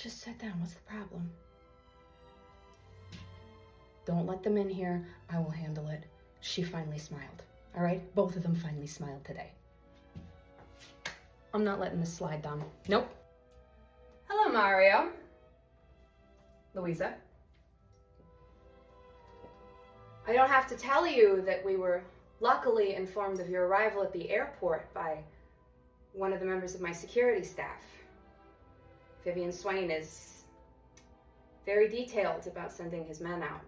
just sit down. What's the problem? Don't let them in here. I will handle it. She finally smiled. All right? Both of them finally smiled today. I'm not letting this slide, Dom. Nope. Hello, Mario. Louisa. I don't have to tell you that we were luckily informed of your arrival at the airport by one of the members of my security staff. Vivian Swain is very detailed about sending his men out,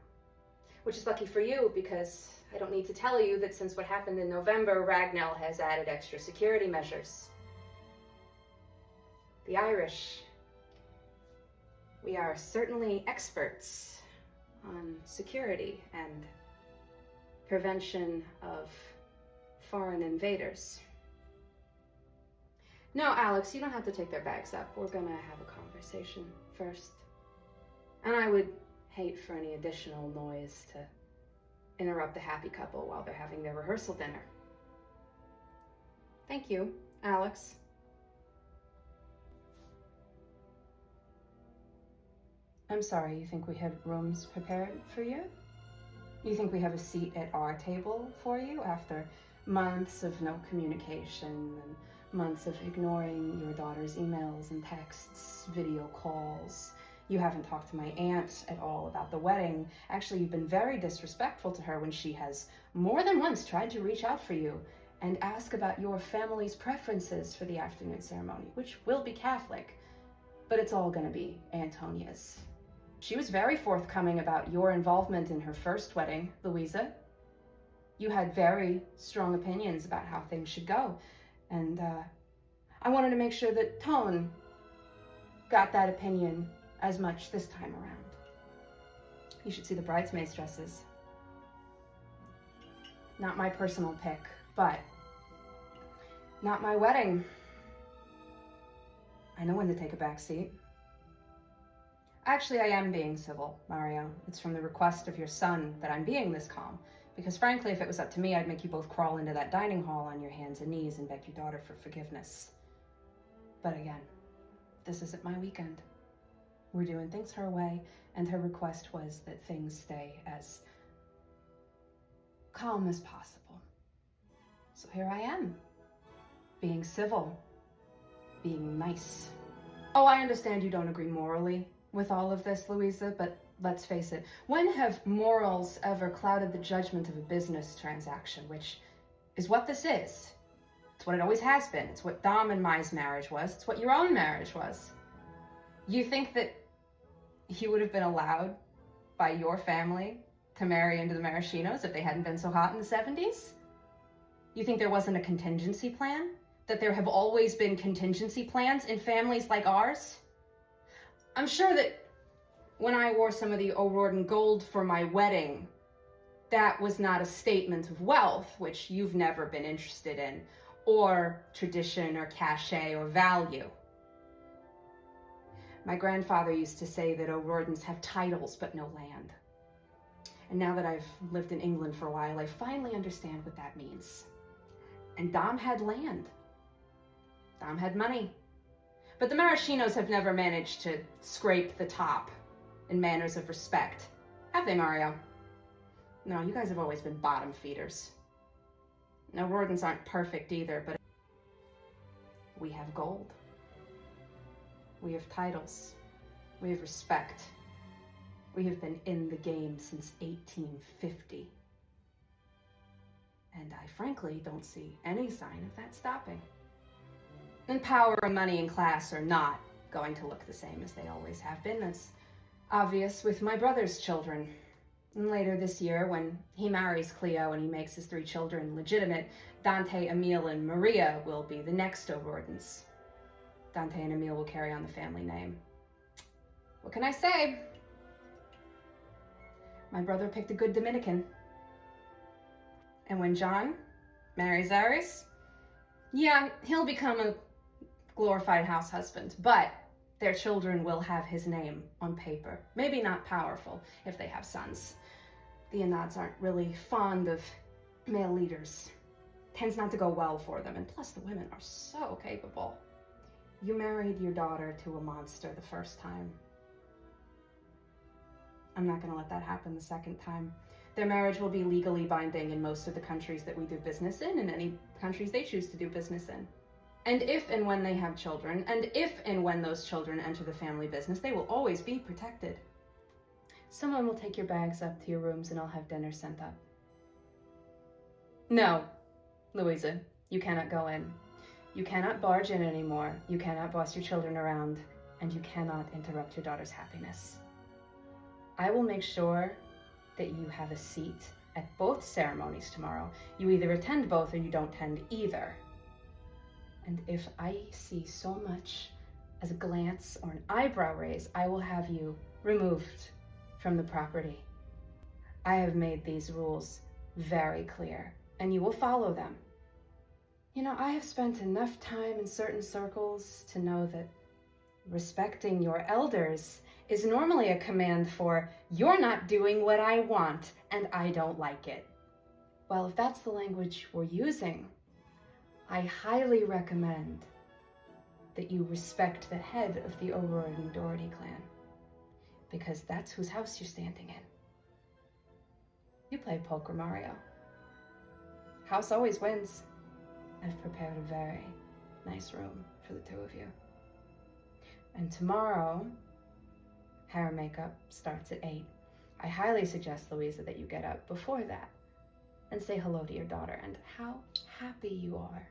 which is lucky for you because I don't need to tell you that since what happened in November, Ragnell has added extra security measures. The Irish, we are certainly experts on security and prevention of foreign invaders. No, Alex, you don't have to take their bags up. We're gonna have a conversation first. And I would hate for any additional noise to interrupt the happy couple while they're having their rehearsal dinner. Thank you, Alex. I'm sorry, you think we had rooms prepared for you? You think we have a seat at our table for you after months of no communication and months of ignoring your daughter's emails and texts, video calls? You haven't talked to my aunt at all about the wedding. Actually, you've been very disrespectful to her when she has more than once tried to reach out for you and ask about your family's preferences for the afternoon ceremony, which will be Catholic, but it's all gonna be Antonia's. She was very forthcoming about your involvement in her first wedding, Louisa. You had very strong opinions about how things should go, and I wanted to make sure that Tone got that opinion as much this time around. You should see the bridesmaids' dresses. Not my personal pick, but not my wedding. I know when to take a back seat. Actually, I am being civil, Mario. It's from the request of your son that I'm being this calm. Because frankly, if it was up to me, I'd make you both crawl into that dining hall on your hands and knees and beg your daughter for forgiveness. But again, this isn't my weekend. We're doing things her way, and her request was that things stay as calm as possible. So here I am, being civil, being nice. Oh, I understand you don't agree morally with all of this, Louisa, but let's face it, when have morals ever clouded the judgment of a business transaction, which is what this is? It's what it always has been. It's what Dom and Mai's marriage was. It's what your own marriage was. You think that you would have been allowed by your family to marry into the Maraschinos if they hadn't been so hot in the 70s? You think there wasn't a contingency plan? That there have always been contingency plans in families like ours? I'm sure that when I wore some of the O'Riordan gold for my wedding, that was not a statement of wealth, which you've never been interested in, or tradition or cachet or value. My grandfather used to say that O'Riordans have titles but no land. And now that I've lived in England for a while, I finally understand what that means. And Dom had land. Dom had money. But the Maraschinos have never managed to scrape the top in manners of respect. Have they, Mario? No, you guys have always been bottom feeders. No, O'Riordans aren't perfect either, but we have gold. We have titles. We have respect. We have been in the game since 1850. And I frankly don't see any sign of that stopping. And power and money and class are not going to look the same as they always have been. That's obvious with my brother's children. And later this year, when he marries Cleo and he makes his 3 children legitimate, Dante, Emile, and Maria will be the next O'Riordans. Dante and Emile will carry on the family name. What can I say? My brother picked a good Dominican. And when John marries Aries, yeah, he'll become a glorified house husband, but their children will have his name on paper. Maybe not powerful if they have sons. The Anads aren't really fond of male leaders. Tends not to go well for them, and plus the women are so capable. You married your daughter to a monster the first time. I'm not going to let that happen the second time. Their marriage will be legally binding in most of the countries that we do business in, and any countries they choose to do business in. And if and when they have children, and if and when those children enter the family business, they will always be protected. Someone will take your bags up to your rooms and I'll have dinner sent up. No, Louisa, you cannot go in. You cannot barge in anymore. You cannot boss your children around, and you cannot interrupt your daughter's happiness. I will make sure that you have a seat at both ceremonies tomorrow. You either attend both or you don't attend either. And if I see so much as a glance or an eyebrow raise, I will have you removed from the property. I have made these rules very clear, and you will follow them. You know, I have spent enough time in certain circles to know that respecting your elders is normally a command for, you're not doing what I want, and I don't like it. Well, if that's the language we're using, I highly recommend that you respect the head of the O'Rourke and Doherty clan, because that's whose house you're standing in. You play poker, Mario. House always wins. I've prepared a very nice room for the two of you. And tomorrow, hair and makeup starts at 8. I highly suggest, Louisa, that you get up before that and say hello to your daughter and how happy you are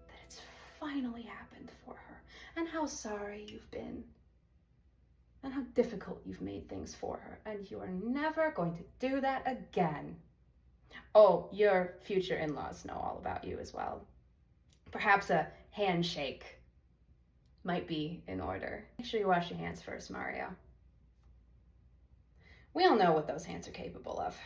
that it's finally happened for her, and how sorry you've been, and how difficult you've made things for her, and you are never going to do that again. Oh, your future in-laws know all about you as well. Perhaps a handshake might be in order. Make sure you wash your hands first, Mario. We all know what those hands are capable of.